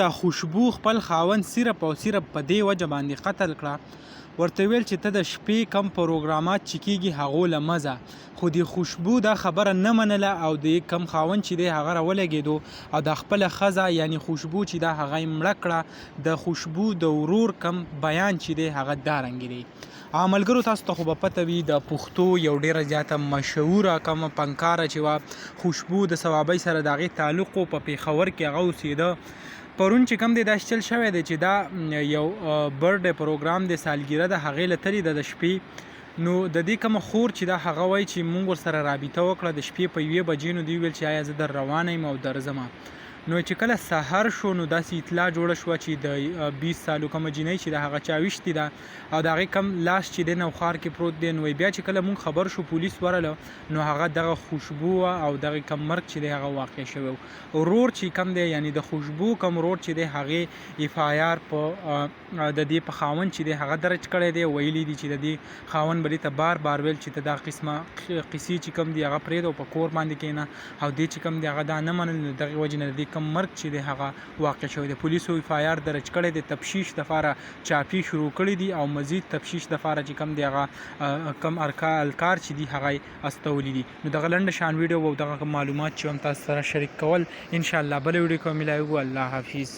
د خوشبو خپل خاوند صرف او صرف په دې وجه باندې قتل کړه، ورته ویل چې ته د شپې کم پروګرامات چې کېږي هغو له مزه. خو د خوشبو دا خبره نه منله او د کم خاوند چې دی هغه راولګېدو او د خپله ښځه یعنې خوشبو چې دا هغه یې مړه کړه. د خوشبو د ورور کم بیان چې دی هغه دارنګې دی. ملګرو تاسو ته خو به پته وي د پښتو یو ډېره زیاته مشهوره کومه فنکاره چې وه خوشبو د ثوابۍ سره د هغې تعلق و، په پېښور کې هغه اوسېده. پرون چې کوم دی دا چل شوی دی چې دا یو برډ پروګرام دی، سالګیره د هغې له تلې ده د شپې. نو د دې کومه خور چې دا هغه وایي چې مونږ ورسره رابطه وکړه د شپې په 1 بجې، نو دوی ویل چې آیا زه در روانه یم او درځمه. نو چې کله سحر شو نو داسې اطلاع جوړه شوه چې د 20 سالو کومه جینۍ چې د هغه چا ویشتې ده او د هغې کم لاس چې دی نوخار کې پروت دی. نو بیا چې کله مونږ خبر شو پولیس ورغله نو هغه دغه خوشبو وه او دغه کم مرګ چې دی هغه واقع شوی و. ورور چې کم دی یعنې د خوشبو کم ورور چې دی هغې FIR په د دې په خاوند چې دی هغه درج کړی دی. ویلي دي چې د دې خاوند به دې ته بار بار ویل چې ته دا قسمه قصې چې کم دي هغه پرېږده او په کور باندې کښېنه، او دې چې کم دی هغه دا نه منل. نو دغې وجې نه د دې کم مرګ چې دی هغه واقع شوی دی. پولیسو FIR درج کړی دی، تفتیش دپاره چاپي شروع کړي دي او مزید تفتیش دپاره چې کم دی هغه کم الکار چې دي هغه یې استولی دي. نو دغه لنډه شان ویډیو او دغه معلومات چې هم تاسو سره شریک کول انشاءالله بله ویډیو کې ملاویږو. الله حافظ.